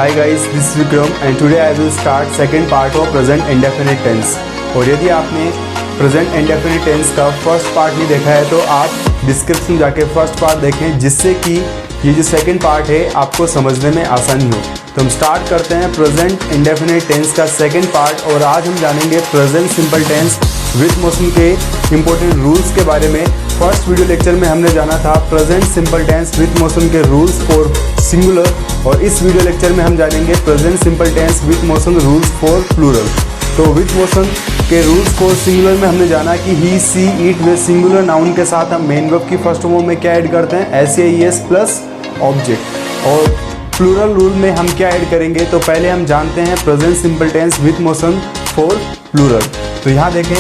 Hi guys, this is Vikram and today I will start second part of present indefinite tense। और यदि आपने present indefinite tense का first part नहीं देखा है तो आप डिस्क्रिप्शन जाके फर्स्ट पार्ट देखें, जिससे कि ये जो सेकंड पार्ट है आपको समझने में आसानी हो। तो हम स्टार्ट करते हैं प्रेजेंट इंडेफिनिट टेंस का सेकंड पार्ट, और आज हम जानेंगे present simple tense with motion के इंपॉर्टेंट रूल्स के बारे में। फर्स्ट वीडियो लेक्चर में हमने जाना था present simple tense with motion के रूल्स फॉर सिंगुलर, और इस वीडियो लेक्चर में हम जानेंगे present simple tense with motion rules for plural. तो विथ मोशन के रूल्स फॉर सिंगुलर में हमने जाना कि ही सी इट वे सिंगुलर नाउन के साथ हम मेन वर्ब की फर्स्ट फॉर्म में क्या ऐड करते हैं, SAES प्लस ऑब्जेक्ट। और प्लूरल रूल में हम क्या ऐड करेंगे, तो पहले हम जानते हैं present simple tense with motion for plural. तो यहाँ देखें,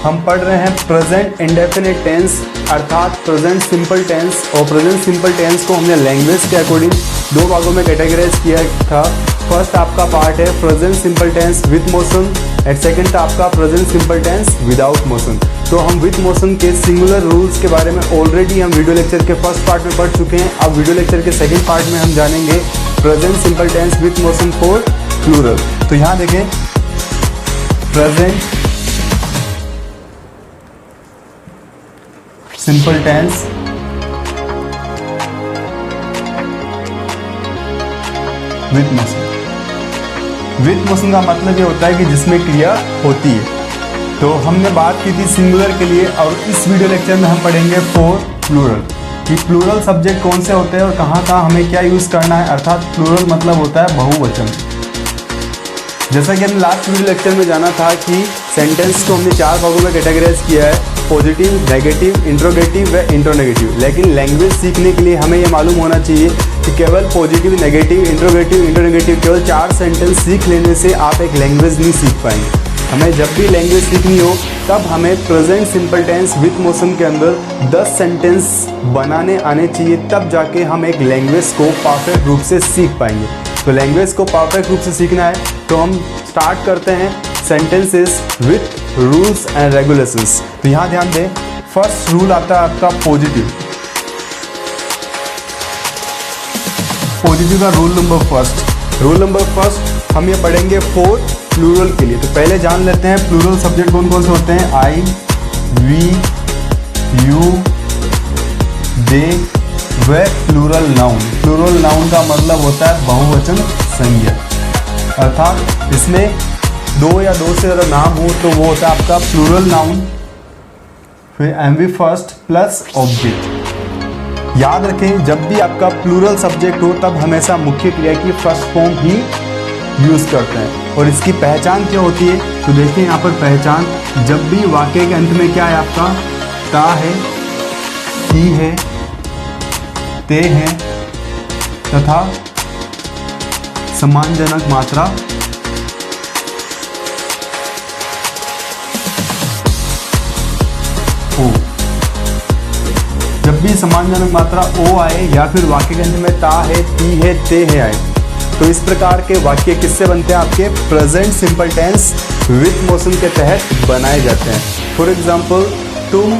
हम पढ़ रहे हैं प्रेजेंट इंडेफिनिट टेंस अर्थात प्रेजेंट सिंपल टेंस। और प्रेजेंट सिंपल टेंस को हमने लैंग्वेज के अकॉर्डिंग दो भागों में कैटेगराइज किया था। फर्स्ट आपका पार्ट है present simple tense with motion and second था आपका present simple tense without motion. तो हम विथ मोशन के सिंगुलर रूल्स के बारे में ऑलरेडी हम वीडियो लेक्चर के फर्स्ट पार्ट में पढ़ चुके हैं। अब वीडियो लेक्चर के सेकंड पार्ट में हम जानेंगे present simple tense with motion for plural. तो यहाँ देखें, present simple tense with motion. With motion का मतलब ये होता है कि जिसमें क्रिया होती है। तो हमने बात की थी सिंगुलर के लिए, और इस वीडियो लेक्चर में हम पढ़ेंगे फॉर प्लूरल कि प्लूरल सब्जेक्ट कौन से होते हैं और कहाँ कहाँ हमें क्या यूज़ करना है। अर्थात प्लूरल मतलब होता है बहुवचन। जैसा कि हमने लास्ट वीडियो लेक्चर में जाना था कि सेंटेंस को हमने चार भागों में कैटेगराइज किया है, पॉजिटिव, नेगेटिव, इंट्रोगेटिव व इंट्रोनेगेटिव। लेकिन लैंग्वेज सीखने के लिए हमें यह मालूम होना चाहिए कि केवल पॉजिटिव, नेगेटिव, इंट्रोगेटिव, इंट्रोनेगेटिव केवल 4 सेंटेंस सीख लेने से आप एक लैंग्वेज नहीं सीख पाएंगे। हमें जब भी लैंग्वेज सीखनी हो तब हमें present simple tense with motion के अंदर 10 सेंटेंस बनाने आने चाहिए, तब जाके हम एक लैंग्वेज को परफेक्ट रूप से सीख पाएंगे। तो लैंग्वेज को परफेक्ट रूप से सीखना है तो हम स्टार्ट करते हैं sentences with rules and regulations. तो यहाँ ध्यान दें, फर्स्ट रूल आता है आपका पॉजिटिव। पॉजिटिव का रूल नंबर फर्स्ट हम ये पढ़ेंगे फॉर प्लूरल के लिए। तो पहले जान लेते हैं प्लूरल सब्जेक्ट कौन कौन से होते हैं। आई, वी, यू, दे व प्लूरल नाउन। प्लूरल नाउन का मतलब होता है बहुवचन संज्ञा, अर्थात इसमें दो या दो से ज़्यादा नाम हो तो वो होता है आपका प्लूरल नाउन। फिर MV फर्स्ट प्लस ऑब्जेक्ट। याद रखें, जब भी आपका प्लूरल सब्जेक्ट हो तब हमेशा मुख्य क्रिया की फर्स्ट फॉर्म ही यूज़ करते हैं। और इसकी पहचान क्या होती है, तो देखिए यहाँ पर पहचान, जब भी वाक्य के अंत में क्या है आपका ता है, ही है, ते है तथा सम्मानजनक मात्रा ओ। जब भी सम्मानजनक मात्रा ओ आए या फिर वाक्य के अंत में ता है, ती है, ते है आए, तो इस प्रकार के वाक्य किससे बनते हैं, आपके present simple tense with motion के तहत बनाए जाते हैं। फॉर एग्जाम्पल, तुम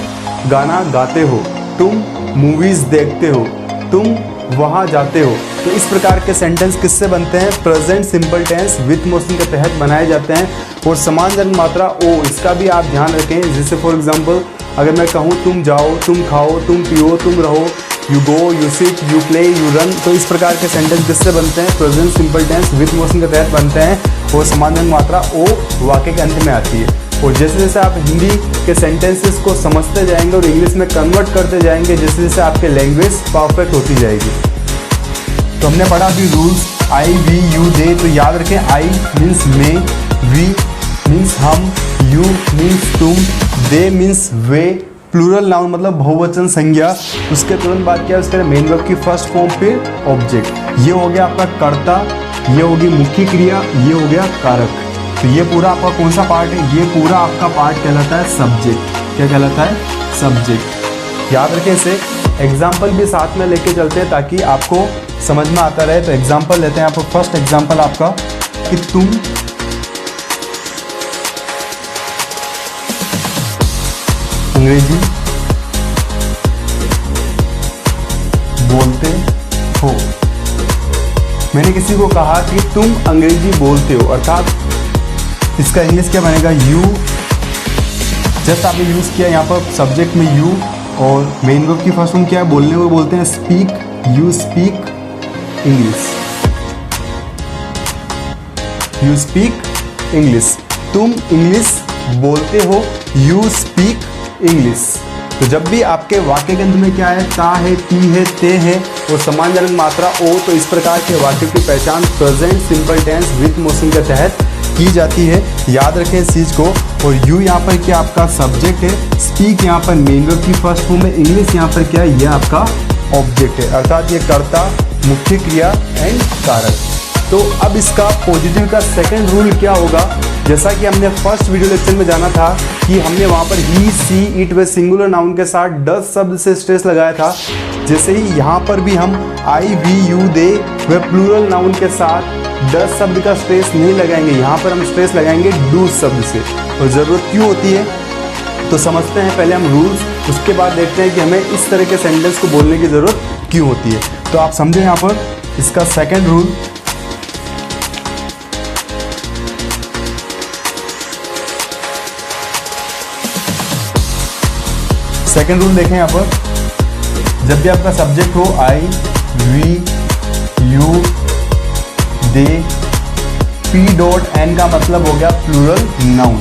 गाना गाते हो, तुम मूवीज देखते हो, तुम वहाँ जाते हो। तो इस प्रकार के सेंटेंस किससे बनते हैं, present simple tense with motion के तहत बनाए जाते हैं। और सम्मानजनक मात्रा ओ, इसका भी आप ध्यान रखें। जैसे फॉर एग्जाम्पल, अगर मैं कहूँ तुम जाओ, तुम खाओ, तुम पियो, तुम रहो, you go, you sit, you play, you run, तो इस प्रकार के सेंटेंस किससे बनते हैं, present simple tense with motion के तहत बनते हैं। और सम्मानजनक मात्रा ओ वाक्य के अंत में आती है। और जैसे जैसे आप हिंदी के सेंटेंसेस को समझते जाएंगे और इंग्लिश में कन्वर्ट करते जाएंगे, जैसे जैसे आपके लैंग्वेज परफेक्ट होती जाएगी। तो हमने पढ़ा अभी rules, I, we, you, they. तो याद रखें, आई मीन्स मैं, वी मीन्स हम, यू मीन्स तुम, दे मीन्स वे। प्लूरल नाउन मतलब बहुवचन संज्ञा। उसके तुरंत बाद क्या है, उसके मेन वर्ब की फर्स्ट फॉर्म फिर ऑब्जेक्ट। ये हो गया आपका कर्ता, ये होगी मुख्य क्रिया, ये हो गया कारक। तो ये पूरा आपका कौन सा पार्ट है, ये पूरा आपका पार्ट कहलाता है सब्जेक्ट। क्या कहलाता है, सब्जेक्ट। याद रखें, इसे एग्जाम्पल भी साथ में लेके चलते हैं ताकि आपको समझ में आता रहे। तो एग्जाम्पल लेते हैं, आपको फर्स्ट एग्जाम्पल आपका कि तुम अंग्रेजी बोलते हो। मैंने किसी को कहा कि तुम अंग्रेजी बोलते हो, अर्थात इसका इंग्लिश क्या बनेगा, यू। जस्ट आपने यूज़ किया यहाँ पर सब्जेक्ट में यू, और मेन वर्ब की फर्स्ट फॉर्म क्या है, बोलने को बोलते हैं speak, you speak English, you speak English. तुम इंग्लिश बोलते हो, यू स्पीक इंग्लिश। तो जब भी आपके वाक्य के अंत में क्या है, ता है, ती है, ते है और सम्मानजनक मात्रा ओ, तो इस प्रकार के वाक्य की पहचान present simple tense with motion के तहत की जाती है। याद रखें इस चीज़ को। और यू यहाँ पर क्या आपका सब्जेक्ट है, स्पीक यहाँ पर मेन वर्ब की फर्स्ट फॉर्म है, इंग्लिश यहाँ पर क्या है, यह आपका ऑब्जेक्ट है, अर्थात ये कर्ता, मुख्य क्रिया एंड कारक। तो अब इसका पॉजिटिव का सेकंड रूल क्या होगा, जैसा कि हमने फर्स्ट वीडियो लेक्चर में जाना था कि हमने वहाँ पर ही, सी, इट व सिंगुलर नाउन के साथ डज शब्द से स्ट्रेस लगाया था। जैसे ही यहाँ पर भी हम आई, वी, यू, दे व प्लूरल नाउन के साथ डज शब्द का स्ट्रेस नहीं लगाएंगे, यहाँ पर हम स्ट्रेस लगाएंगे डू शब्द से। और ज़रूरत क्यों होती है तो समझते हैं पहले हम रूल्स, उसके बाद देखते हैं कि हमें इस तरह के सेंटेंस को बोलने की ज़रूरत क्यों होती है। तो आप समझें यहाँ पर इसका सेकेंड रूल। सेकेंड रूल देखें यहाँ पर, जब भी आपका सब्जेक्ट हो I, we, you, they, P dot N का मतलब हो गया प्लूरल नाउन।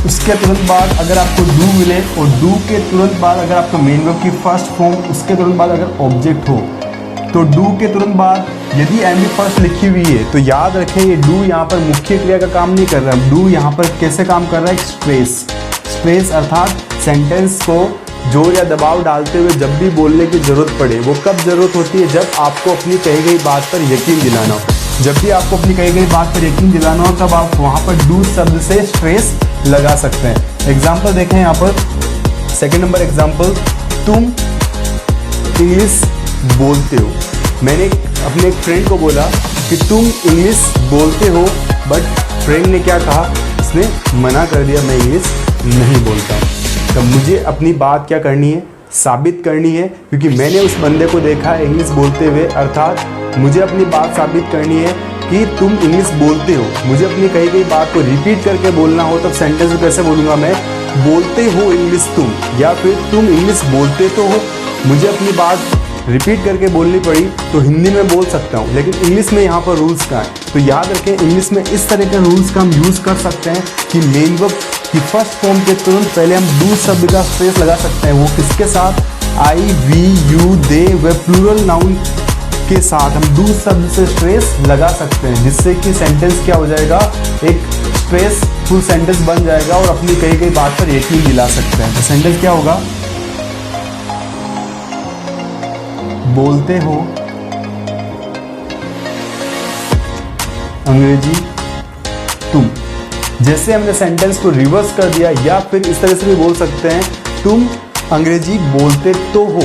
उसके तुरंत बाद अगर आपको डू मिले और डू के तुरंत बाद अगर आपका मेन वर्ब की फर्स्ट फॉर्म, उसके तुरंत बाद अगर ऑब्जेक्ट हो, तो डू के तुरंत बाद यदि एम बी फर्स्ट लिखी हुई है तो याद रखें ये डू यहाँ पर मुख्य क्रिया का काम नहीं कर रहा है। डू यहाँ पर कैसे काम कर रहा है, स्ट्रेस। स्ट्रेस अर्थात सेंटेंस को जोर या दबाव डालते हुए जब भी बोलने की ज़रूरत पड़े। वो कब ज़रूरत होती है, जब आपको अपनी कही गई बात पर यकीन दिलाना हो। जब भी आपको अपनी कही गई बात पर यकीन दिलाना हो तब आप वहाँ पर डू शब्द से स्ट्रेस लगा सकते हैं। एग्जाम्पल देखें यहाँ पर, सेकेंड नंबर एग्जाम्पल, तुम इंग्लिश बोलते हो। मैंने अपने एक फ्रेंड को बोला कि तुम इंग्लिश बोलते हो, बट फ्रेंड ने क्या कहा, उसने मना कर दिया, मैं इंग्लिश नहीं बोलता हूँ। तो मुझे अपनी बात क्या करनी है, साबित करनी है, क्योंकि मैंने उस बंदे को देखा है इंग्लिश बोलते हुए, अर्थात मुझे अपनी बात साबित करनी है कि तुम इंग्लिश बोलते हो। मुझे अपनी कही गई बात को रिपीट करके बोलना हो तब सेंटेंस में कैसे बोलूँगा मैं, बोलते हो इंग्लिश तुम, या फिर तुम इंग्लिश बोलते तो हो। मुझे अपनी बात रिपीट करके बोलनी पड़ी तो हिंदी में बोल सकता हूँ, लेकिन इंग्लिश में यहाँ पर रूल्स का है। तो याद रखें इंग्लिश में इस तरह के रूल्स का हम यूज़ कर सकते हैं कि मेन वर्ब की फर्स्ट फॉर्म के तुरंत पहले हम डू शब्द का स्ट्रेस लगा सकते हैं। वो किसके साथ, आई, वी, यू, दे व प्लूरल नाउन के साथ हम डू शब्द से स्ट्रेस लगा सकते हैं, जिससे कि सेंटेंस क्या हो जाएगा, एक स्ट्रेसफुल सेंटेंस बन जाएगा और अपनी कही गई बात पर यकीन दिला सकते हैं। तो सेंटेंस क्या होगा, बोलते हो अंग्रेजी तुम। जैसे हमने सेंटेंस को रिवर्स कर दिया, या फिर इस तरह से भी बोल सकते हैं, तुम अंग्रेजी बोलते तो हो।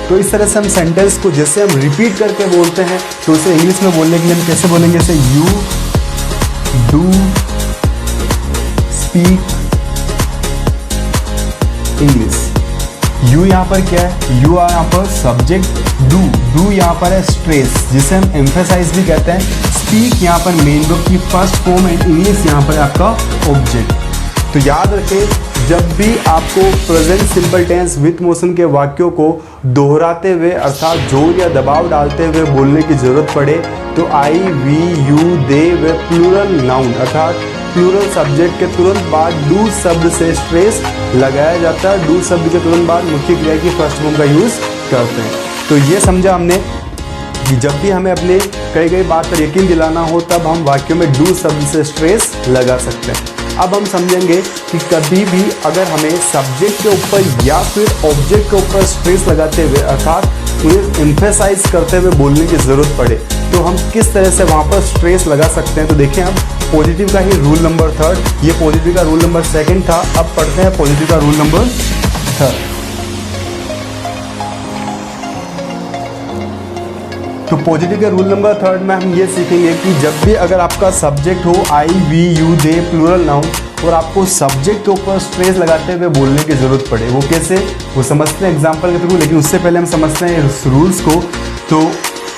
तो इस तरह से हम सेंटेंस को जैसे हम रिपीट करके बोलते हैं, तो उसे इंग्लिश में बोलने के लिए हम कैसे बोलेंगे, जैसे you do speak English. You यहाँ पर क्या है, यू यहाँ पर सब्जेक्ट, डू यहाँ पर है स्ट्रेस, जिसे हम एम्फेसाइज भी कहते हैं। स्पीक यहाँ पर मेन वर्ब की फर्स्ट फॉर्म एंड इंग्लिश यहाँ पर आपका ऑब्जेक्ट। तो याद रखें जब भी आपको present simple tense with motion के वाक्यों को दोहराते हुए अर्थात जोर या दबाव डालते हुए बोलने की जरूरत पड़े तो आई, वी, यू, दे व प्लूरल नाउन अर्थात प्लूरल सब्जेक्ट के तुरंत बाद डू शब्द से स्ट्रेस लगाया जाता है। डू शब्द के तुरंत बाद मुख्य क्रिया की फर्स्ट फॉर्म का यूज़ करते हैं। तो ये समझा हमने कि जब भी हमें अपने कही गई बात पर यकीन दिलाना हो तब हम वाक्यों में डू शब्द से स्ट्रेस लगा सकते हैं। अब हम समझेंगे कि कभी भी अगर हमें सब्जेक्ट के ऊपर या फिर ऑब्जेक्ट के ऊपर स्ट्रेस लगाते हुए अर्थात उन्हें एम्फेसाइज करते हुए बोलने की ज़रूरत पड़े तो हम किस तरह से वहाँ पर स्ट्रेस लगा सकते हैं। तो देखें हम पॉजिटिव का ही रूल नंबर थर्ड, ये पॉजिटिव का रूल नंबर सेकंड था। अब पढ़ते हैं पॉजिटिव का रूल नंबर थर्ड। तो पॉजिटिव के रूल नंबर थर्ड में हम ये सीखेंगे कि जब भी अगर आपका सब्जेक्ट हो I, we, you, they plural noun और आपको सब्जेक्ट के ऊपर स्ट्रेस लगाते हुए बोलने की ज़रूरत पड़े, वो कैसे, वो समझते हैं एग्जांपल के थ्रू। लेकिन उससे पहले हम समझते हैं इस रूल्स को। तो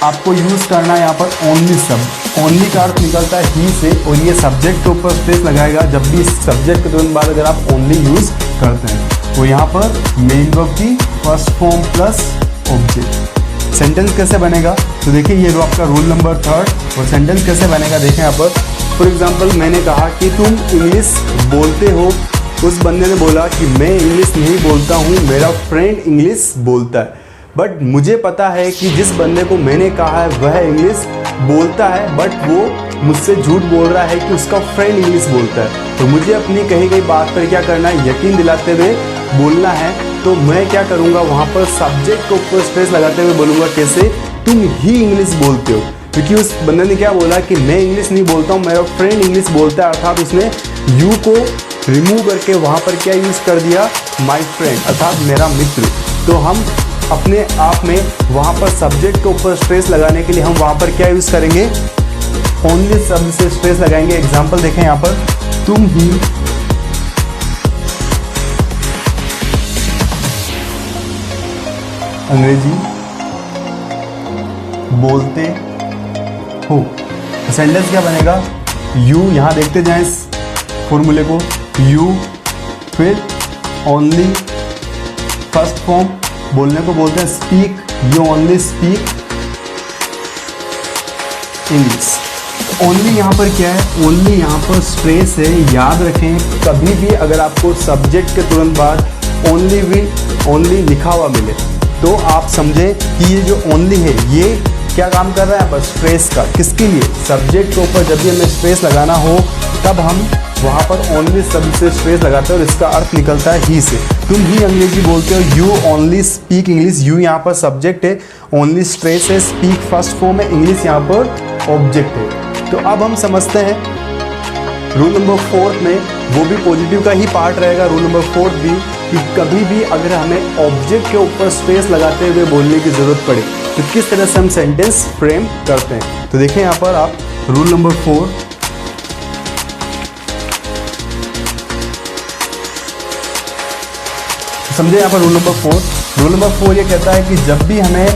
आपको यूज़ करना है यहाँ पर ओनली शब्द। ओनली का अर्थ निकलता है ही से, और ये सब्जेक्ट के ऊपर स्ट्रेस लगाएगा जब भी इस सब्जेक्ट के तुरंत बाद अगर आप ओनली यूज़ करते हैं। तो यहाँ पर मेन वर्ब की first form plus object. Sentence कैसे बनेगा, तो देखिए ये आपका रूल नंबर 3 और सेंटेंस कैसे बनेगा देखें यहाँ पर। फॉर एग्जाम्पल मैंने कहा कि तुम इंग्लिश बोलते हो, उस बंदे ने बोला कि मैं इंग्लिश नहीं बोलता हूँ, मेरा फ्रेंड इंग्लिश बोलता है। बट मुझे पता है कि जिस बंदे को मैंने कहा है वह इंग्लिश बोलता है, बट वो मुझसे झूठ बोल रहा है कि उसका फ्रेंड इंग्लिश बोलता है। तो मुझे अपनी कही गई बात पर क्या करना है, यकीन दिलाते हुए बोलना है। तो मैं क्या करूँगा, वहाँ पर सब्जेक्ट के ऊपर स्ट्रेस लगाते हुए बोलूँगा कैसे, तुम ही इंग्लिश बोलते हो। क्योंकि उस बंदे ने क्या बोला कि मैं इंग्लिश नहीं बोलता हूँ, मेरा फ्रेंड इंग्लिश बोलता है, अर्थात उसने यू को रिमूव करके वहाँ पर क्या यूज़ कर दिया, माई फ्रेंड, अर्थात मेरा मित्र। तो हम अपने आप में वहाँ पर सब्जेक्ट के ऊपर स्ट्रेस लगाने के लिए हम वहाँ पर क्या यूज़ करेंगे, ओनली शब्द से स्ट्रेस लगाएंगे। एग्जाम्पल देखें यहाँ पर, तुम ही अंग्रेजी बोलते हो। सेंटेंस क्या बनेगा, यू, यहाँ देखते जाएं इस फॉर्मूले को, यू फिर ओनली फर्स्ट फॉर्म, बोलने को बोलते हैं speak, you only speak English. Only यहाँ पर क्या है, ओनली यहाँ पर स्ट्रेस है। याद रखें कभी भी अगर आपको सब्जेक्ट के तुरंत बाद ओनली लिखा हुआ मिले तो आप समझें कि ये जो ओनली है ये क्या काम कर रहा है, बस स्ट्रेस का। किसके लिए, सब्जेक्ट के ऊपर जब भी हमें स्ट्रेस लगाना हो तब हम वहाँ पर ओनली शब्द से स्ट्रेस लगाते हैं और इसका अर्थ निकलता है ही से। तुम ही अंग्रेजी बोलते हो, you only speak English, you यहाँ पर सब्जेक्ट है, ओनली स्ट्रेस है, स्पीक फर्स्ट फॉर्म है, इंग्लिश यहाँ पर ऑब्जेक्ट है। तो अब हम समझते हैं रूल नंबर 4 में, वो भी पॉजिटिव का ही पार्ट रहेगा रूल नंबर 4 भी, कि कभी भी अगर हमें ऑब्जेक्ट के ऊपर स्ट्रेस लगाते हुए बोलने की ज़रूरत पड़े तो किस तरह से हम सेंटेंस फ्रेम करते हैं। तो देखें यहाँ पर आप रूल नंबर 4, समझे यहाँ पर रूल नंबर 4। रूल नंबर 4 ये कहता है कि जब भी हमें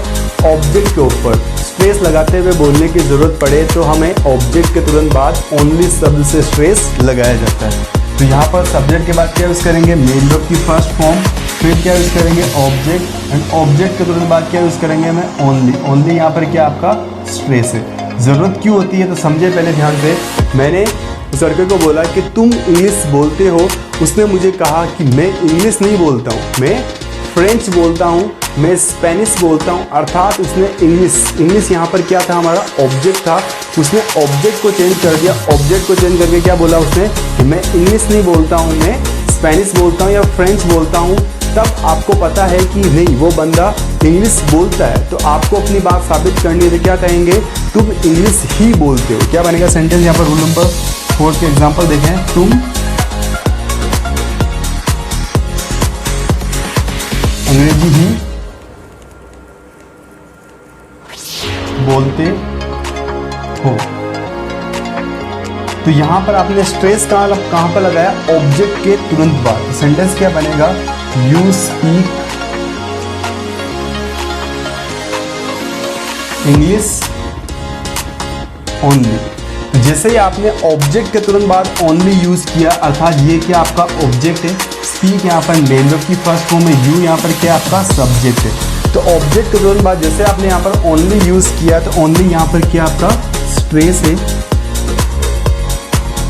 ऑब्जेक्ट के ऊपर स्ट्रेस लगाते हुए बोलने की ज़रूरत पड़े तो हमें ऑब्जेक्ट के तुरंत बाद ओनली शब्द से स्ट्रेस लगाया जाता है। तो यहाँ पर सब्जेक्ट के बाद क्या यूज़ करेंगे, मेन वर्ब की फर्स्ट फॉर्म, फिर क्या यूज़ करेंगे, ऑब्जेक्ट, एंड ऑब्जेक्ट के तुरंत बाद क्या यूज़ करेंगे हमें, ओनली। ओनली यहाँ पर क्या आपका स्ट्रेस है। ज़रूरत क्यों होती है, तो समझे पहले ध्यान से। मैंने उस लड़के को बोला कि तुम इंग्लिश बोलते हो, उसने मुझे कहा कि मैं इंग्लिश नहीं बोलता हूँ, मैं फ्रेंच बोलता हूँ, मैं स्पेनिश बोलता हूँ, अर्थात उसने इंग्लिश यहाँ पर क्या था, हमारा ऑब्जेक्ट था, उसने ऑब्जेक्ट को चेंज कर दिया। ऑब्जेक्ट को चेंज करके क्या बोला उसने कि मैं इंग्लिश नहीं बोलता हूँ, मैं स्पेनिश बोलता हूँ या फ्रेंच बोलता हूँ। तब आपको पता है कि नहीं, वो बंदा इंग्लिश बोलता है, तो आपको अपनी बात साबित करनी है। तो क्या कहेंगे, तुम इंग्लिश ही बोलते हो। क्या बनेगा सेंटेंस यहाँ पर, रूल नंबर 4 के एग्जाम्पल देखें, तुम अंग्रेजी ही बोलते हो। तो यहां पर आपने स्ट्रेस कहां पर लगाया, ऑब्जेक्ट के तुरंत बाद। सेंटेंस क्या बनेगा, यू स्पीक इंग्लिश ओनली। तो जैसे ही आपने ऑब्जेक्ट के तुरंत बाद ओनली यूज किया, अर्थात ये क्या आपका ऑब्जेक्ट है, स्पीक यहाँ पर मेन वर्ब की फर्स्ट फॉर्म में, यू यहाँ पर क्या आपका सब्जेक्ट है। तो ऑब्जेक्ट के तुरंत बाद जैसे आपने यहाँ पर ओनली यूज किया, तो ओनली यहाँ पर क्या आपका स्ट्रेस है।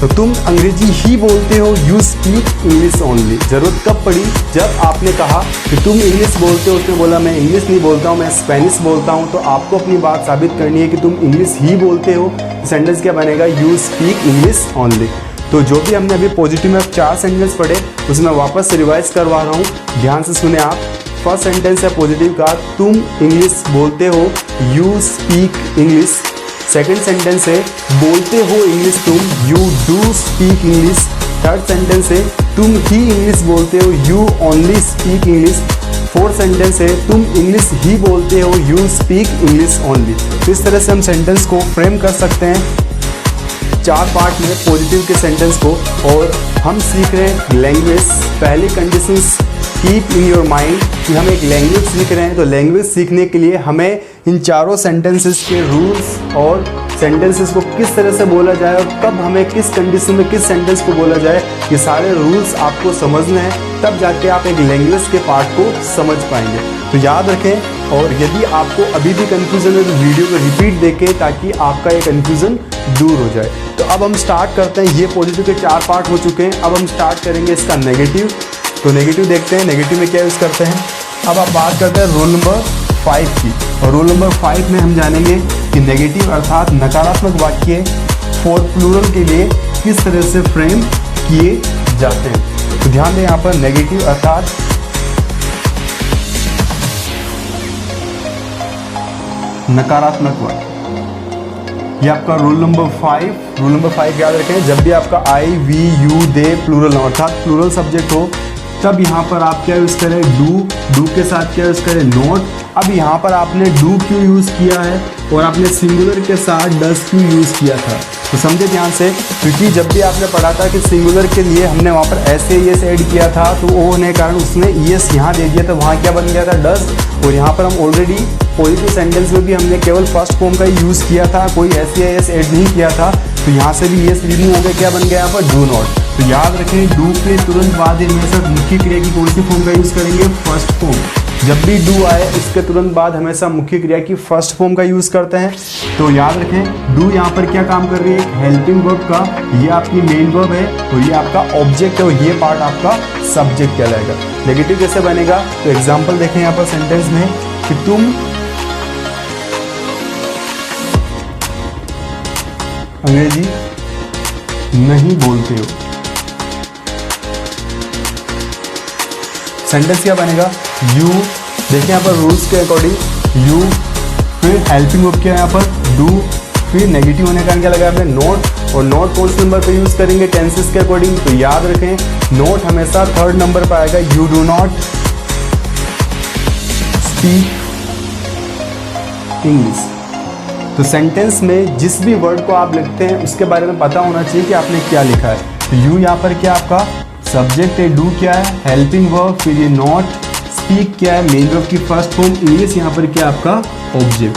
तो तुम अंग्रेजी ही बोलते हो, यू स्पीक इंग्लिश ओनली। जरूरत कब पड़ी, जब आपने कहा कि तुम इंग्लिश बोलते हो, उसने बोला मैं इंग्लिश नहीं बोलता हूँ, मैं स्पेनिश बोलता हूँ। तो आपको अपनी बात साबित करनी है कि तुम इंग्लिश ही बोलते हो। सेंटेंस क्या बनेगा, यू स्पीक इंग्लिश ओनली। तो जो भी हमने अभी पॉजिटिव में 4 सेंटेंस पढ़े, उसमें वापस से रिवाइज करवा रहा हूँ, ध्यान से सुने आप। फर्स्ट सेंटेंस है पॉजिटिव का, तुम इंग्लिश बोलते हो, you speak English. Second sentence है बोलते हो इंग्लिश तुम, you do speak English. Third sentence है तुम ही इंग्लिश बोलते हो, you only speak English. Fourth sentence है तुम इंग्लिश ही बोलते हो, यू स्पीक इंग्लिश ओनली। तो इस तरह से हम सेंटेंस को फ्रेम कर सकते हैं 4 पार्ट में पॉजिटिव के सेंटेंस को। और हम सीख रहे हैं लैंग्वेज, पहली conditions keep in your mind कि हम एक लैंग्वेज सीख रहे हैं, तो लैंग्वेज सीखने के लिए हमें इन चारों सेंटेंसेस के रूल्स और सेंटेंसेस को किस तरह से बोला जाए और कब हमें किस कंडीशन में किस सेंटेंस को बोला जाए, ये सारे रूल्स आपको समझने हैं, तब जाके आप एक लैंग्वेज के पार्ट को समझ पाएंगे। तो याद रखें, और यदि आपको अभी भी कंफ्यूजन है तो वीडियो को रिपीट देखें ताकि आपका ये कंफ्यूजन दूर हो जाए। तो अब हम स्टार्ट करते हैं। ये पॉजिटिव के 4 पार्ट हो चुके हैं। अब हम स्टार्ट करेंगे इसका नेगेटिव। तो नेगेटिव देखते हैं, नेगेटिव में क्या यूज़ करते हैं। अब आप बात करते हैं रूल नंबर 5 की, और रूल नंबर 5 में हम जानेंगे कि नेगेटिव अर्थात नकारात्मक वाक्य फॉर प्लूरल के लिए किस तरह से फ्रेम किए जाते हैं। तो ध्यान दें यहाँ पर नेगेटिव अर्थात नकारात्मक वाक्य, ये आपका रूल नंबर 5। रूल नंबर 5 याद रखें, जब भी आपका I, we, you, they plural अर्थात प्लूरल सब्जेक्ट हो, तब यहाँ पर आप क्या यूज़ करें, डू के साथ क्या यूज़ करें, नॉट। अब यहाँ पर आपने डू क्यों यूज़ किया है और आपने सिंगुलर के साथ डस क्यों यूज़ किया था, तो समझे ध्यान से, क्योंकि जब भी आपने पढ़ा था कि सिंगुलर के लिए हमने वहाँ पर ऐसे ईएस ऐड किया था, तो वो होने के कारण उसने ईएस यहाँ दे दिया था, वहाँ क्या बन गया था, डस। और यहाँ पर हम ऑलरेडी पॉजिटिव सेंटेंस में भी हमने केवल फर्स्ट फॉर्म का ही यूज़ किया था, कोई ऐसे ईएस ऐड नहीं किया था, तो यहाँ से भी ईएस रिमूव हो गया, क्या बन गया यहाँ पर, डू नॉट। तो याद रखें, डू के तुरंत बाद हमेशा मुख्य क्रिया की कौन सी फॉर्म का यूज़ करेंगे, फर्स्ट फॉर्म। जब भी डू आए इसके तुरंत बाद हमेशा मुख्य क्रिया की फर्स्ट फॉर्म का यूज़ करते हैं। तो याद रखें, डू यहाँ पर क्या काम कर रही है, हेल्पिंग वर्ब का, ये आपकी मेन वर्ब है और ये आपका ऑब्जेक्ट है और ये पार्ट आपका सब्जेक्ट कहलाएगा। नेगेटिव कैसे बनेगा, तो एग्जाम्पल देखें यहाँ पर सेंटेंस में कि तुम अंग्रेजी नहीं बोलते हो। सेंटेंस क्या बनेगा, यू, देखिए यहाँ पर रूल्स के अकॉर्डिंग यू, फिर हेल्पिंग वर्ब क्या है यहाँ पर, डू, फिर नेगेटिव होने का कारण क्या लगा आपने, नोट। और नोट कौन से नंबर पे यूज़ करेंगे, टेंसेस के अकॉर्डिंग, तो याद रखें नोट हमेशा 3rd नंबर पर आएगा। You do not speak English. तो सेंटेंस में जिस भी वर्ड को आप लिखते हैं उसके बारे में पता होना चाहिए कि आपने क्या लिखा है। तो यू यहाँ पर क्या आपका सब्जेक्ट है, डू क्या है हेल्पिंग वर्ब, फिर ये नॉट, स्पीक क्या है मेन वर्ब की फर्स्ट फॉर्म, इंग्लिश यहाँ पर क्या आपका ऑब्जेक्ट।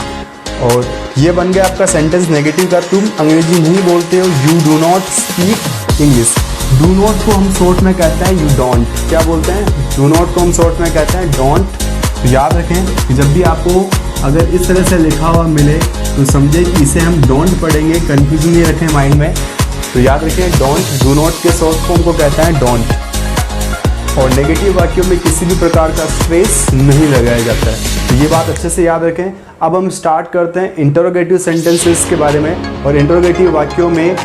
और ये बन गया आपका सेंटेंस नेगेटिव का, तुम अंग्रेजी नहीं बोलते हो, you do not speak English. Do not को हम शॉर्ट में कहते हैं यू डोंट, क्या बोलते हैं, डू नॉट को हम शॉर्ट में कहते हैं डोंट। तो याद रखें कि जब भी आपको अगर इस तरह से लिखा हुआ मिले तो समझे कि इसे हम डोंट पढ़ेंगे, कंफ्यूजन नहीं रखें माइंड में। तो याद रखें डोंट, डू नॉट के शॉर्ट फॉर्म को कहता है डोंट। और नेगेटिव वाक्यों में किसी भी प्रकार का स्ट्रेस नहीं लगाया जाता है, तो ये बात अच्छे से याद रखें। अब हम स्टार्ट करते हैं इंटरोगेटिव सेंटेंसेस के बारे में, और इंटरोगेटिव वाक्यों में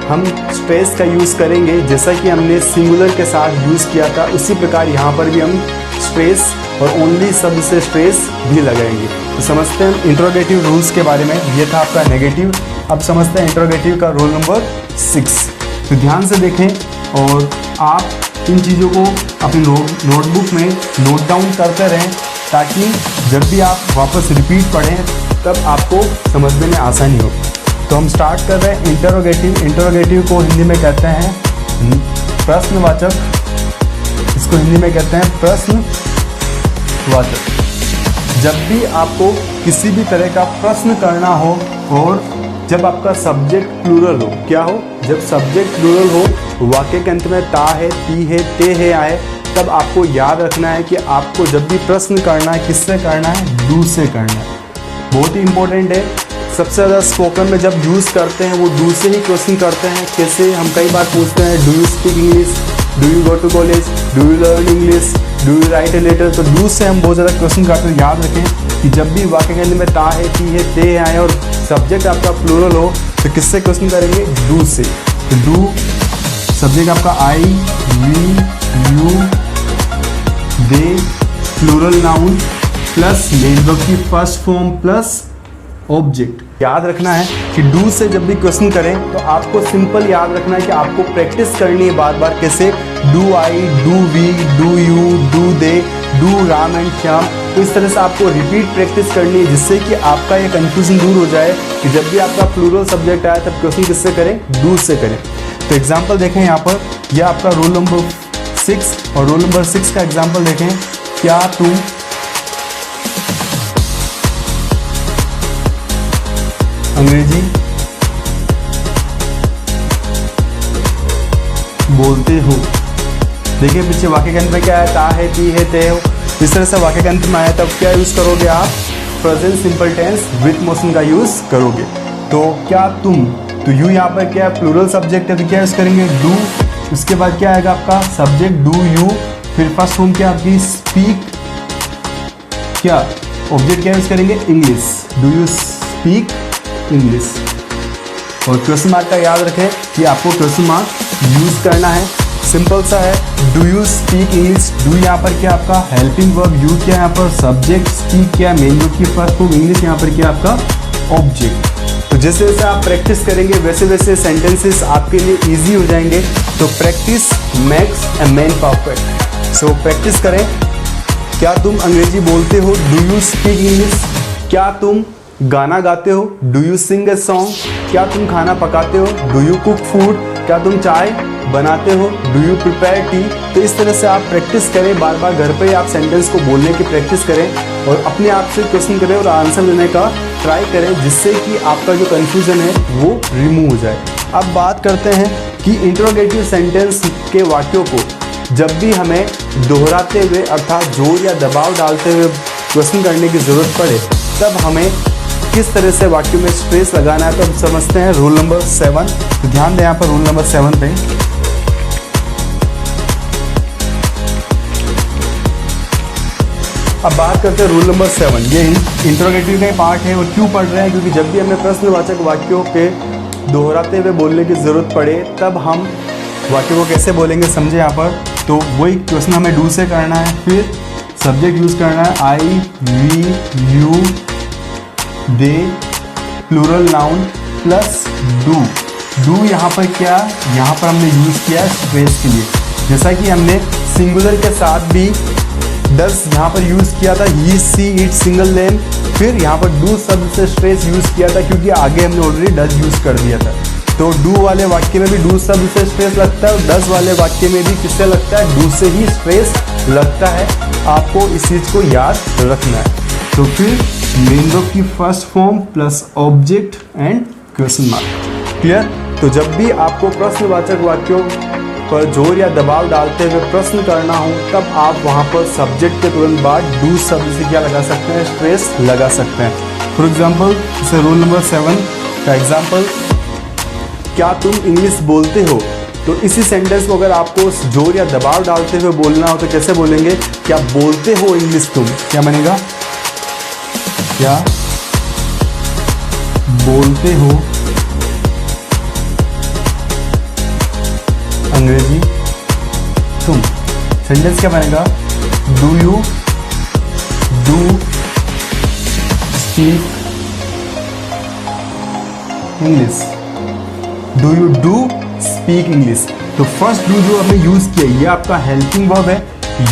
हम स्ट्रेस का यूज़ करेंगे, जैसा कि हमने सिंगुलर के साथ यूज़ किया था उसी प्रकार यहाँ पर भी हम स्ट्रेस और ओनली शब्द से स्ट्रेस भी लगाएंगे। तो समझते हैं इंटरोगेटिव रूल्स के बारे में। ये था आपका नेगेटिव। अब समझते हैं इंटरोगेटिव का रूल नंबर 6। तो ध्यान से देखें और आप इन चीज़ों को अपनी नोटबुक में नोट डाउन करते रहें, ताकि जब भी आप वापस रिपीट पढ़ें तब आपको समझने में आसानी हो। तो हम स्टार्ट कर रहे हैं इंटरोगेटिव। इंटरोगेटिव को हिंदी में कहते हैं प्रश्नवाचक, इसको हिंदी में कहते हैं प्रश्नवाचक। जब भी आपको किसी भी तरह का प्रश्न करना हो और जब आपका सब्जेक्ट प्लूरल हो, क्या हो, जब सब्जेक्ट प्लूरल हो, वाक्य के अंत में ता है, ती है, ते है आए, तब आपको याद रखना है कि आपको जब भी प्रश्न करना है किससे करना है, डू से करना है। बहुत ही इंपॉर्टेंट है। सबसे ज़्यादा स्पोकन में जब यूज़ करते हैं वो डू से ही क्वेश्चन करते हैं। कैसे, हम कई बार पूछते हैं do you speak English, do you go to college, do you learn English, do you write a letter. तो डू से हम बहुत ज़्यादा क्वेश्चन करते हैं। याद रखें कि जब भी वाक्य के अंत में ता है, ती है, ते आए और सब्जेक्ट आपका प्लूरल हो तो किससे क्वेश्चन करेंगे, डू से। तो डू सब्जेक्ट आपका I, we, you, they, plural noun plus main verb की फर्स्ट फॉर्म प्लस ऑब्जेक्ट। याद रखना है कि डू से जब भी क्वेश्चन करें तो आपको सिंपल याद रखना है कि आपको प्रैक्टिस करनी है बार बार। कैसे, do I, do we, do you, do they, do Ram and Shyam. तो इस तरह से आपको रिपीट प्रैक्टिस करनी है, जिससे कि आपका ये कंफ्यूजन दूर हो जाए कि जब भी आपका प्लूरल सब्जेक्ट आए तब क्वेश्चन किससे करें, डू से करें। तो एग्जाम्पल देखें यहाँ पर, यह आपका रूल नंबर 6 और रोल नंबर 6 का एग्जाम्पल देखें। क्या तुम अंग्रेजी बोलते हो। देखिए पीछे वाक्य के अंत में क्या है, ता है, ती है, ते हो। इस तरह से वाक्य के अंत में आया तब क्या यूज करोगे आप, present simple tense with motion का यूज करोगे। तो क्या तुम, तो यू यहाँ पर क्या प्लूरल सब्जेक्ट है तो क्या यूज करेंगे, डू। उसके बाद क्या आएगा आपका सब्जेक्ट डू यू, फिर फर्स्ट फॉर्म क्या आपकी स्पीक, क्या ऑब्जेक्ट क्या यूज करेंगे, English, do you speak English. और क्वेश्चन मार्क का याद रखें कि आपको क्वेश्चन मार्क यूज करना है, सिंपल सा है। Do you speak English, do यहाँ पर क्या आपका हेल्पिंग वर्ब, यू क्या यहाँ पर सब्जेक्ट, स्पीक क्या मेन वर्ब की फर्स्ट फॉर्म, इंग्लिश यहाँ पर क्या आपका ऑब्जेक्ट। तो जैसे जैसे आप प्रैक्टिस करेंगे वैसे वैसे सेंटेंसेस आपके लिए इजी हो जाएंगे। तो practice makes a man perfect. So practice करें। क्या तुम अंग्रेजी बोलते हो, डू यू स्पीक इंग्लिश। क्या तुम गाना गाते हो, do you sing a song. क्या तुम खाना पकाते हो, डू यू कुक फूड। क्या तुम चाय बनाते हो, डू यू प्रिपेयर टी। तो इस तरह से आप प्रैक्टिस करें, बार बार घर पे ही आप सेंटेंस को बोलने की प्रैक्टिस करें और अपने आप से क्वेश्चन करें और आंसर देने का ट्राई करें, जिससे कि आपका जो कंफ्यूजन है वो रिमूव हो जाए। अब बात करते हैं कि इंट्रोगेटिव सेंटेंस के वाक्यों को जब भी हमें दोहराते हुए अर्थात जोर या दबाव डालते हुए क्वेश्चन करने की ज़रूरत पड़े तब हमें किस तरह से वाक्य में स्ट्रेस लगाना है। तो हम समझते हैं रूल नंबर 7। तो ध्यान दें यहाँ पर रूल नंबर 7 पे। अब बात करते हैं रूल नंबर 7। ये इंट्रोगेटिव का पार्ट है और क्यों पढ़ रहे हैं, क्योंकि जब भी हमें प्रश्नवाचक वाक्यों के दोहराते हुए बोलने की ज़रूरत पड़े तब हम वाक्य को कैसे बोलेंगे समझे यहाँ पर। तो वही क्वेश्चन हमें डू से करना है, फिर सब्जेक्ट यूज़ करना है I, we, you, they, plural noun plus do. Do यहाँ पर क्या, यहाँ पर हमने यूज़ किया स्ट्रेस के लिए, जैसा कि हमने सिंगुलर के साथ भी डस यहाँ पर यूज़ किया था, ही, सी, इट, सिंगल नेम। फिर यहाँ पर डू शब्द से स्ट्रेस यूज़ किया था क्योंकि आगे हमने ऑलरेडी डस यूज़ कर दिया था। तो डू वाले वाक्य में भी डू शब्द से स्ट्रेस लगता है और डस वाले वाक्य में भी किससे लगता है, डू से ही स्ट्रेस लगता है। आपको इस चीज़ को याद रखना है। तो फिर मेन वर्ब की first form plus object and question mark. Clear. तो जब भी आपको प्रश्नवाचक वाक्यों पर जोर या दबाव डालते हुए प्रश्न करना हो तब आप वहां पर सब्जेक्ट के तुरंत बाद डू शब्द से क्या लगा सकते हैं, स्ट्रेस लगा सकते हैं। फॉर एग्जाम्पल जैसे रूल नंबर 7 का एग्जाम्पल, क्या तुम इंग्लिश बोलते हो। तो इसी सेंटेंस को अगर आपको जोर या दबाव डालते हुए बोलना हो तो कैसे बोलेंगे, क्या बोलते हो इंग्लिश तुम। क्या बनेगा, क्या बोलते हो अंग्रेजी तुम। सेंटेंस क्या बनेगा, do you do speak English. Do you do speak English. तो फर्स्ट डू जो हमने यूज किया ये आपका हेल्पिंग वर्ब है,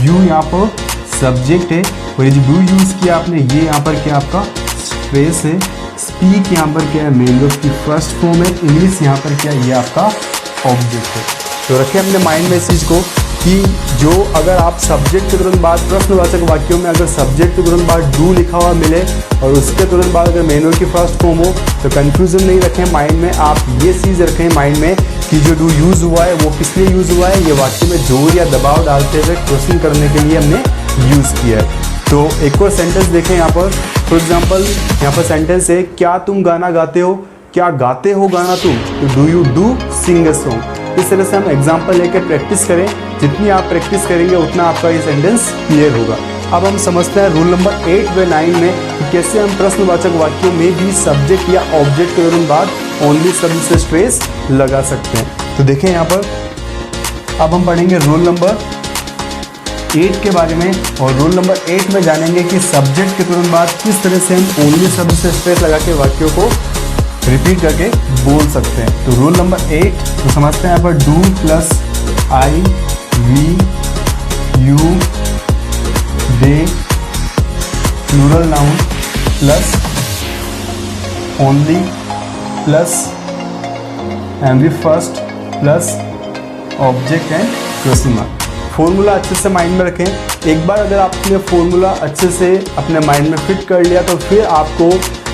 यू यहाँ पर सब्जेक्ट है और ये जो डू यूज किया आपने ये यहाँ पर क्या आपका स्ट्रेस है। स्पीक यहाँ पर क्या है, मेन वर्ब की फर्स्ट फॉर्म है। इंग्लिश यहाँ पर क्या है, ये आपका ऑब्जेक्ट है। तो रखें अपने माइंड में इस चीज़ को कि जो अगर आप सब्जेक्ट के तुरंत बाद प्रश्नवाचक वाक्यों में अगर सब्जेक्ट के तुरंत बाद डू लिखा हुआ मिले और उसके तुरंत बाद अगर मेन वर्ब की फर्स्ट फॉर्म हो तो कंफ्यूजन नहीं रखें माइंड में। आप ये चीज़ रखें माइंड में कि जो डू यूज़ हुआ है वो किस लिए यूज़ हुआ है, ये वाक्य में जोर या दबाव डालते हुए क्वेश्चन करने के लिए हमने यूज़ किया है। तो एक और सेंटेंस देखें यहाँ पर। फॉर एग्जाम्पल यहाँ पर सेंटेंस है, क्या तुम गाना गाते हो। क्या गाते हो गाना तुम, तो do you do sing a song. इस तरह से हम एग्जाम्पल लेकर प्रैक्टिस करें। जितनी आप प्रैक्टिस करेंगे उतना आपका ये सेंटेंस क्लियर होगा। अब हम समझते हैं रूल नंबर 8 व 9 में कि कैसे हम प्रश्नवाचक वाक्यों में भी सब्जेक्ट या ऑब्जेक्ट के तुरंत बाद ओनली शब्द से स्ट्रेस लगा सकते हैं। तो देखें यहाँ पर अब हम पढ़ेंगे रूल नंबर 8 के बारे में और रूल नंबर 8 में जानेंगे कि सब्जेक्ट के तुरंत बाद किस तरह से हम ओनली शब्द से स्ट्रेस लगा के वाक्यों को रिपीट करके बोल सकते हैं। तो रूल नंबर 8 तो समझते हैं यहाँ पर do plus I, we, you, they, plural noun plus only plus M V first plus object and question mark. Formula अच्छे से माइंड में रखें। एक बार अगर आपने फॉर्मूला अच्छे से अपने माइंड में फिट कर लिया तो फिर आपको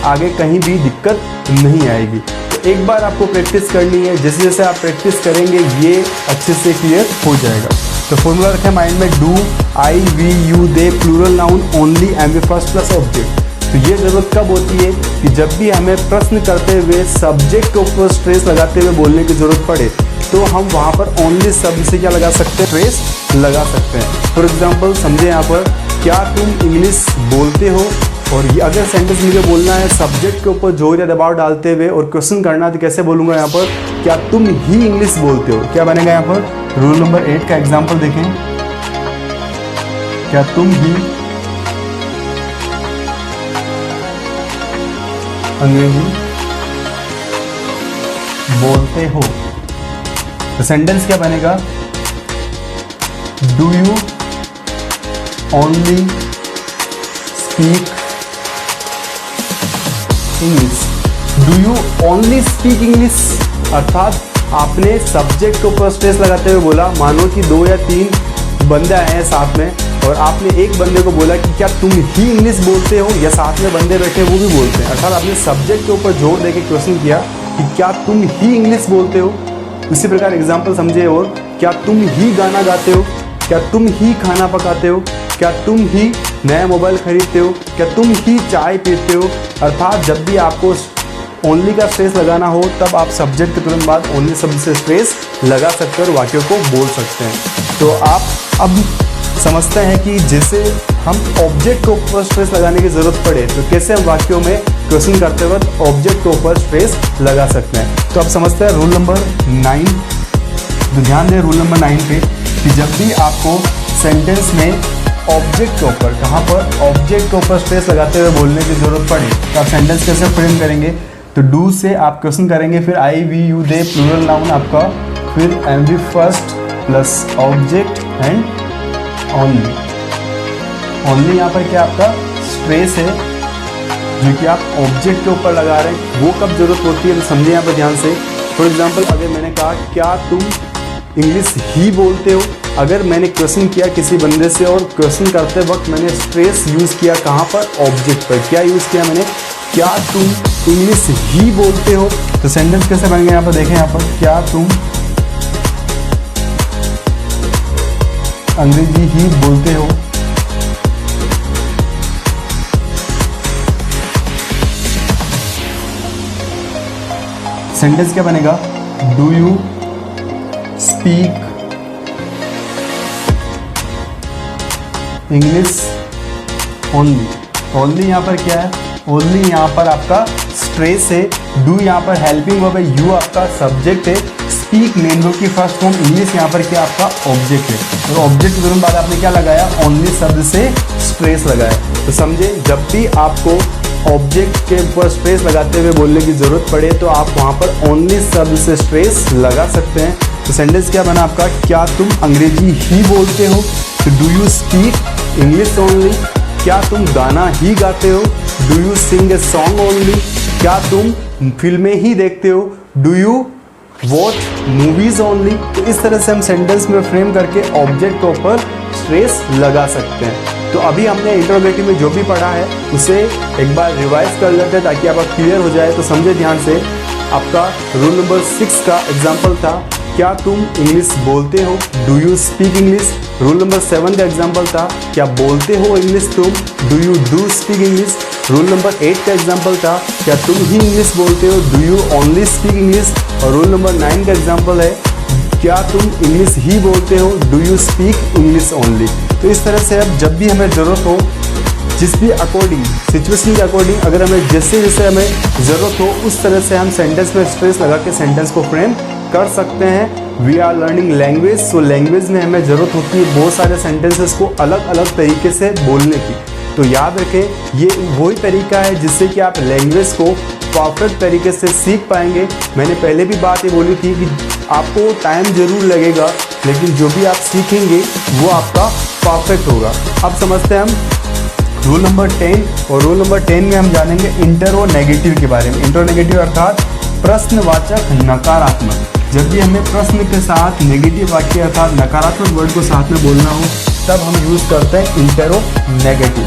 आगे कहीं भी दिक्कत नहीं आएगी। तो एक बार आपको प्रैक्टिस करनी है, जैसे जैसे आप प्रैक्टिस करेंगे ये अच्छे से क्लियर हो जाएगा। तो फॉर्मूला रखें माइंड में, do, I, we, you, they, plural noun, only, M V first plus object. तो ये ज़रूरत कब होती है कि जब भी हमें प्रश्न करते हुए सब्जेक्ट के ऊपर स्ट्रेस लगाते हुए बोलने की ज़रूरत पड़े तो हम वहाँ पर ओनली शब्द से क्या लगा सकते हैं, स्ट्रेस लगा सकते हैं। फॉर एग्जांपल समझे यहाँ पर, क्या तुम इंग्लिश बोलते हो, और ये अगर सेंटेंस मुझे बोलना है सब्जेक्ट के ऊपर जोर या दबाव डालते हुए और क्वेश्चन करना तो कैसे बोलूँगा यहाँ पर, क्या तुम ही इंग्लिश बोलते हो। क्या बनेगा यहाँ पर, रूल नंबर 8 का एग्जाम्पल देखें, क्या तुम ही अंग्रेजी बोलते हो। तो सेंटेंस क्या बनेगा, do you only speak English. Do you only speak English अर्थात आपने सब्जेक्ट के ऊपर स्ट्रेस लगाते हुए बोला। मानो कि 2 या 3 बंदे आए हैं साथ में और आपने एक बंदे को बोला कि क्या तुम ही इंग्लिश बोलते हो, या साथ में बंदे बैठे वो भी बोलते हैं, अर्थात आपने सब्जेक्ट के ऊपर जोर देके क्वेश्चन किया कि क्या तुम ही इंग्लिश बोलते हो। इसी प्रकार एग्जाम्पल समझे, और क्या तुम ही गाना गाते हो, क्या तुम ही खाना पकाते हो, क्या तुम ही नया मोबाइल खरीदते हो, क्या तुम ही चाय पीते हो। अर्थात जब भी आपको ओनली का स्ट्रेस लगाना हो तब आप सब्जेक्ट के तुरंत बाद ओनली शब्द से स्ट्रेस लगा सकते हैं और वाक्यों को बोल सकते हैं। तो आप अब समझते हैं कि जैसे हम ऑब्जेक्ट के ऊपर स्ट्रेस लगाने की ज़रूरत पड़े तो कैसे हम वाक्यों में क्वेश्चन करते वक्त ऑब्जेक्ट के ऊपर स्ट्रेस लगा सकते हैं। तो आप समझते हैं रूल नंबर 9। तो ध्यान दें रूल नंबर 9 पे कि जब भी आपको सेंटेंस में ऑब्जेक्ट के ऊपर, कहाँ पर, ऑब्जेक्ट के ऊपर स्ट्रेस लगाते हुए बोलने की ज़रूरत पड़े तो आप सेंटेंस कैसे फ्रेम करेंगे। तो डू से आप क्वेश्चन करेंगे, फिर I, we, you, they, plural noun आपका, फिर M V first plus object and only. Only यहाँ पर क्या आपका स्ट्रेस है जो कि आप ऑब्जेक्ट के ऊपर लगा रहे हैं, वो कब जरूरत होती है तो समझिए यहाँ पर ध्यान से। फॉर एग्जांपल अगर मैंने कहा क्या तुम इंग्लिश ही बोलते हो, अगर मैंने क्वेश्चन किया किसी बंदे से और क्वेश्चन करते वक्त मैंने स्ट्रेस यूज़ किया कहाँ पर, ऑब्जेक्ट पर। क्या यूज़ किया मैंने, क्या तुम इंग्लिश ही बोलते हो। तो सेंटेंस कैसे बन गया यहाँ पर देखें, यहाँ पर क्या तुम अंग्रेजी ही बोलते हो। सेंटेंस क्या बनेगा, do you speak English only. Only यहाँ पर क्या है, ओनली यहाँ पर आपका स्ट्रेस है, डू यहाँ पर हेल्पिंग वर्ब है, यू आपका सब्जेक्ट है, स्पीक मेन वर्ब की फर्स्ट फॉर्म, इंग्लिश यहाँ पर क्या आपका ऑब्जेक्ट है। और ऑब्जेक्ट के तुरंत बाद आपने क्या लगाया, ओनली शब्द से स्ट्रेस लगाया। तो समझे जब भी आपको ऑब्जेक्ट के ऊपर स्ट्रेस लगाते हुए बोलने की ज़रूरत पड़े तो आप वहाँ पर ओनली शब्द से स्ट्रेस लगा सकते हैं। तो सेंटेंस क्या बना आपका, क्या तुम अंग्रेजी ही बोलते हो। तो do you speak English only. क्या तुम गाना ही गाते हो, do you sing a song only. क्या तुम फिल्में ही देखते हो, do you watch movies only. तो इस तरह से हम सेंटेंस में फ्रेम करके ऑब्जेक्ट के ऊपर स्ट्रेस लगा सकते हैं। तो अभी हमने इंट्रोगेटिव में जो भी पढ़ा है उसे एक बार रिवाइज कर लेते हैं ताकि आपका क्लियर हो जाए। तो समझे ध्यान से, आपका रूल नंबर 6 का एग्जाम्पल था क्या तुम इंग्लिश बोलते हो, do you speak English. Rule number 7 का एग्जाम्पल था क्या बोलते हो इंग्लिश तुम, do you do speak English. Rule number 8 का एग्जाम्पल था क्या तुम ही इंग्लिश बोलते हो, do you only speak English. और रूल नंबर 9 का एग्जाम्पल है क्या तुम इंग्लिश ही बोलते हो, do you speak English only. तो इस तरह से अब जब भी हमें ज़रूरत हो, जिस भी अकॉर्डिंग सिचुएशन के अकॉर्डिंग अगर हमें जैसे जैसे हमें ज़रूरत हो उस तरह से हम सेंटेंस में स्ट्रेस लगा के सेंटेंस को फ्रेम कर सकते हैं। We are learning language, so language में हमें ज़रूरत होती है बहुत सारे सेंटेंसेस को अलग अलग तरीके से बोलने की। तो याद रखें ये वही तरीका है जिससे कि आप लैंग्वेज को परफेक्ट तरीके से सीख पाएंगे। मैंने पहले भी बात ये बोली थी कि आपको टाइम ज़रूर लगेगा लेकिन जो भी आप सीखेंगे वो आपका परफेक्ट होगा। अब समझते हैं हम रूल नंबर 10, और रूल नंबर 10 में हम जानेंगे इंटर और नेगेटिव के बारे में। इंटर और नेगेटिव अर्थात प्रश्नवाचक नकारात्मक। जब भी हमें प्रश्न के साथ नेगेटिव वाक्य अर्थात नकारात्मक वर्ड को साथ में बोलना हो तब हम यूज करते हैं इंटेरोनेगेटिव।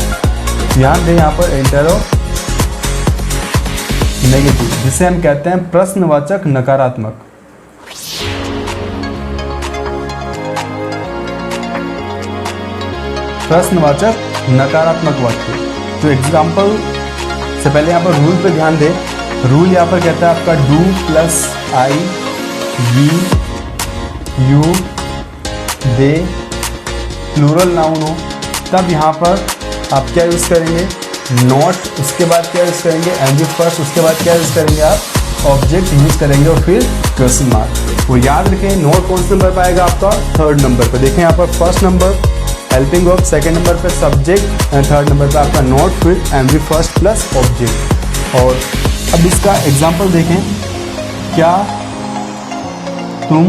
ध्यान दें यहाँ पर इंटेरोनेगेटिव, जिसे हम कहते हैं प्रश्नवाचक नकारात्मक। प्रश्नवाचक नकारात्मक वाक्य। तो एग्जाम्पल से पहले यहाँ पर रूल पे ध्यान दें। रूल यहाँ पर कहता है आपका do plus I, we, you, they plural noun हो तब यहाँ पर आप क्या यूज़ करेंगे, नॉट, उसके बाद क्या यूज़ करेंगे, एंड फर्स्ट, उसके बाद क्या यूज़ करेंगे आप, ऑब्जेक्ट यूज़ करेंगे और फिर क्वेश्चन मार्क। वो याद रखें, नॉट कौन से नंबर पर आएगा आपका, थर्ड नंबर पर। देखें यहाँ पर first number helping verb, second number पे सब्जेक्ट एंड थर्ड नंबर पे आपका नॉट, फिर एमवी फर्स्ट प्लस ऑब्जेक्ट। और अब इसका एग्जांपल देखें, क्या तुम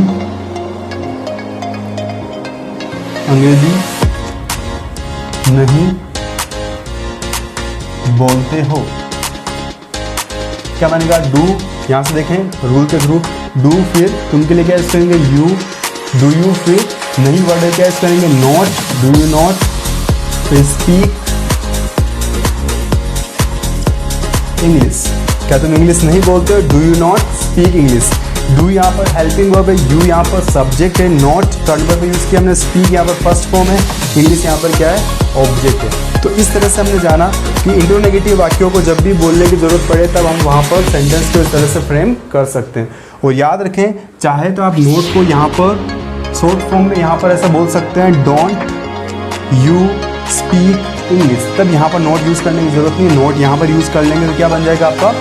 अंग्रेजी नहीं बोलते हो। क्या बनेगा, डू, यहां से देखें रूल के थ्रू, डू फिर तुम के लिए क्या यूज करेंगे, यू, डू यू, फिर नहीं वर्ड है क्या यूज करेंगे, not, do you not, speak English, क्या तुम इंग्लिश नहीं बोलते हो, do you not speak English. Do यहाँ पर हेल्पिंग वर्ब है, यू यहाँ पर सब्जेक्ट है, नॉट थर्ड नंबर पर यूज किया हमने, स्पीक यहाँ पर फर्स्ट फॉर्म है, इंग्लिश यहाँ पर क्या है, ऑब्जेक्ट है। तो इस तरह से हमने जाना कि इंट्रोनेगेटिव वाक्यों को जब भी बोलने की जरूरत पड़े तब हम वहाँ पर सेंटेंस को इस तरह से फ्रेम कर सकते हैं। और याद रखें, चाहे तो आप नोट को यहाँ पर शॉर्ट फॉर्म में यहाँ पर ऐसा बोल सकते हैं, डोंट यू स्पीक इंग्लिश, तब यहाँ पर नोट यूज़ करने की जरूरत नहीं, नोट यहाँ पर यूज़ कर लेंगे तो क्या बन जाएगा आपका,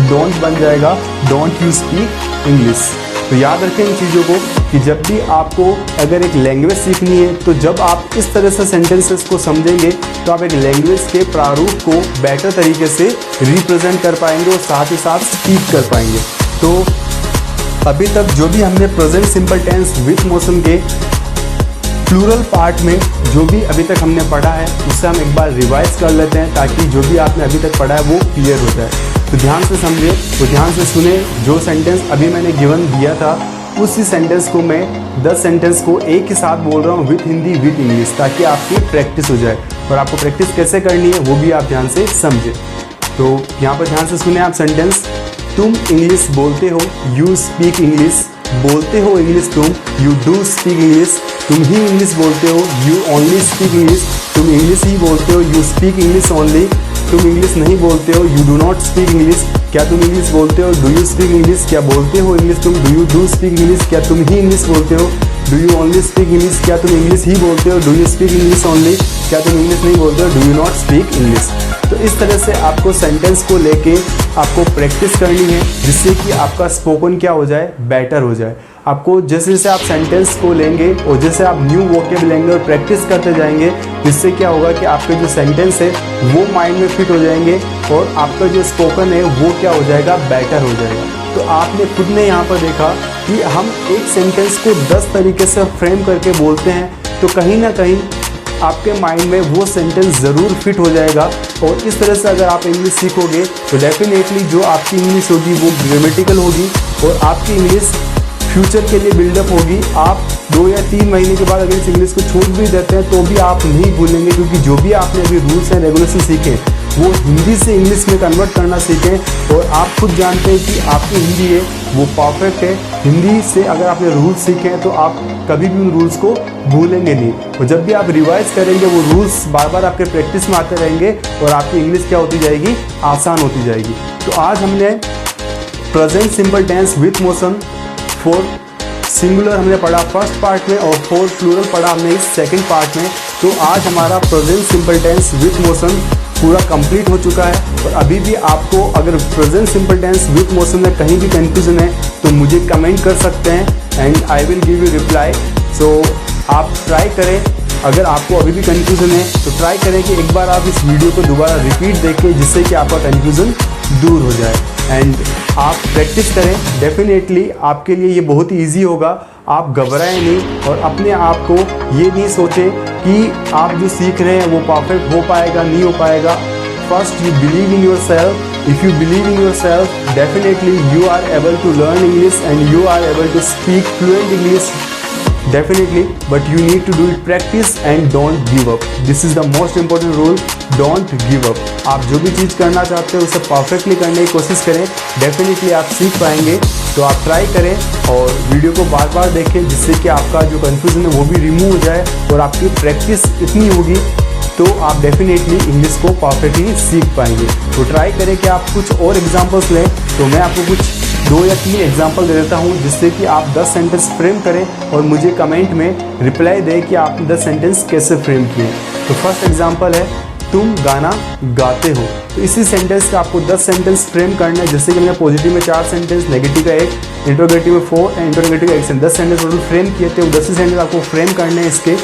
डोंट बन जाएगा, डोंट यू स्पीक इंग्लिश। तो याद रखें इन चीज़ों को कि जब भी आपको अगर एक लैंग्वेज सीखनी है तो जब आप इस तरह से सेंटेंसेस को समझेंगे तो आप एक लैंग्वेज के प्रारूप को बेटर तरीके से रिप्रेजेंट कर पाएंगे और साथ ही साथ स्पीक कर पाएंगे। तो अभी तक जो भी हमने present simple tense with motion के प्लूरल पार्ट में जो भी अभी तक हमने पढ़ा है उससे हम एक बार रिवाइज कर लेते हैं ताकि जो भी आपने अभी तक पढ़ा है वो क्लियर हो जाए। तो ध्यान से समझे, तो ध्यान से सुने। जो सेंटेंस अभी मैंने गिवन दिया था उसी सेंटेंस को मैं 10 सेंटेंस को एक ही साथ बोल रहा हूँ विथ हिंदी विथ इंग्लिश, ताकि आपकी प्रैक्टिस हो जाए। और आपको प्रैक्टिस कैसे करनी है वो भी आप ध्यान से समझे। तो यहाँ पर ध्यान से सुने आप सेंटेंस, तुम इंग्लिश बोलते हो, यू स्पीक इंग्लिश, बोलते हो इंग्लिश तुम, यू डू स्पीक इंग्लिश, तुम ही इंग्लिश बोलते हो, यू ओनली स्पीक इंग्लिश, तुम इंग्लिश ही बोलते हो, यू स्पीक इंग्लिश ओनली, तुम इंग्लिश नहीं बोलते हो, you do not speak English, क्या तुम इंग्लिश बोलते हो, डू यू स्पीक इंग्लिश, क्या बोलते हो इंग्लिश तुम, do you do speak English, क्या तुम ही इंग्लिश बोलते हो, do you only speak English, क्या तुम इंग्लिश ही बोलते हो, do you speak English only, क्या तुम इंग्लिश नहीं बोलते हो, do you not speak English. तो इस तरह से आपको सेंटेंस को लेके आपको प्रैक्टिस करनी है जिससे कि आपका स्पोकन क्या हो जाए, बेटर हो जाए। आपको जैसे जैसे आप सेंटेंस को लेंगे और जैसे आप न्यू वोकेब लेंगे और प्रैक्टिस करते जाएंगे, जिससे क्या होगा कि आपके जो सेंटेंस है वो माइंड में फिट हो जाएंगे और आपका जो स्पोकन है वो क्या हो जाएगा, बेटर हो जाएगा। तो आपने खुद ने यहाँ पर देखा कि हम एक सेंटेंस को 10 तरीके से फ्रेम करके बोलते हैं तो कहीं ना कहीं आपके माइंड में वो सेंटेंस ज़रूर फिट हो जाएगा। और इस तरह से अगर आप इंग्लिश सीखोगे तो डेफिनेटली जो आपकी इंग्लिश होगी वो ग्रामेटिकल होगी और आपकी इंग्लिश फ्यूचर के लिए बिल्डअप होगी। आप 2 या 3 महीने के बाद अगर इस इंग्लिश को छोड़ भी देते हैं तो भी आप नहीं भूलेंगे, क्योंकि जो भी आपने अभी रूल्स एंड रेगुलेशन सीखे वो हिंदी से इंग्लिश में कन्वर्ट करना सीखें। और आप खुद जानते हैं कि आपकी हिंदी है वो परफेक्ट है। हिंदी से अगर आपने रूल्स सीखे हैं तो आप कभी भी उन रूल्स को भूलेंगे नहीं। और जब भी आप रिवाइज करेंगे वो रूल्स बार बार आपके प्रैक्टिस में आते रहेंगे और आपकी इंग्लिश क्या होती जाएगी, आसान होती जाएगी। तो आज हमने present simple tense with motion for singular हमने पढ़ा फर्स्ट पार्ट में और फॉर प्लूरल पढ़ा हमने इस सेकंड पार्ट में। तो आज हमारा present simple tense with motion पूरा कंप्लीट हो चुका है। और अभी भी आपको अगर present simple tense with motion में कहीं भी कंफ्यूजन है तो मुझे कमेंट कर सकते हैं and I will give you reply. So आप ट्राई करें, अगर आपको अभी भी कंफ्यूजन है तो ट्राई करें कि एक बार आप इस वीडियो को दोबारा रिपीट देखें जिससे कि आपका कंफ्यूजन दूर हो जाए। एंड आप प्रैक्टिस करें, डेफिनेटली आपके लिए ये बहुत ही ईजी होगा। आप घबराएं नहीं और अपने आप को ये नहीं सोचें कि आप जो सीख रहे हैं वो परफेक्ट हो पाएगा नहीं हो पाएगा। First you believe in your self If you believe in yourself, definitely you are able to learn English and you are able to speak fluent English. Definitely, but you need to do it practice and don't give up. This is the most important rule. Don't give up. आप जो भी चीज़ करना चाहते हो उसे perfectly करने की कोशिश करें. डेफिनेटली आप सीख पाएंगे. तो आप ट्राई करें और वीडियो को बार बार देखें, जिससे कि आपका जो कन्फ्यूजन है वो भी रिमूव हो जाए और आपकी प्रैक्टिस इतनी होगी तो आप डेफिनेटली इंग्लिश को परफेक्टली सीख पाएंगे. तो ट्राई करें कि आप कुछ और एग्जांपल्स लें. तो मैं आपको कुछ 2 या 3 एग्जांपल दे देता हूं, जिससे कि आप 10 सेंटेंस फ्रेम करें और मुझे कमेंट में रिप्लाई दें कि आपने 10 सेंटेंस कैसे फ्रेम किए. तो फर्स्ट एग्जांपल है, तुम गाना गाते हो. तो इसी सेंटेंस का आपको 10 सेंटेंस फ्रेम करना है. जैसे कि मैंने पॉजिटिव में 4 सेंटेंस, नेगेटिव का 1, इंटरोगेटिव में 4 एंड इंटरोगेटिव का 1 सेंटेंस. 10 सेंटेंस टोटल फ्रेम किए थे. 10 सेंटेंस आपको फ्रेम करने हैं इसके.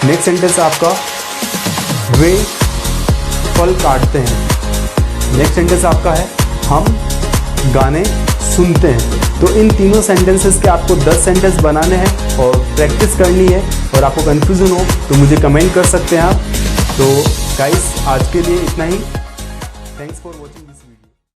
नेक्स्ट सेंटेंस आपका, वे फल काटते हैं. नेक्स्ट सेंटेंस आपका है, हम गाने सुनते हैं. तो इन तीनों सेंटेंसेस के आपको 10 सेंटेंस बनाने हैं और प्रैक्टिस करनी है. और आपको कन्फ्यूजन हो तो मुझे कमेंट कर सकते हैं आप. तो गाइस, आज के लिए इतना ही. Thanks for watching this video.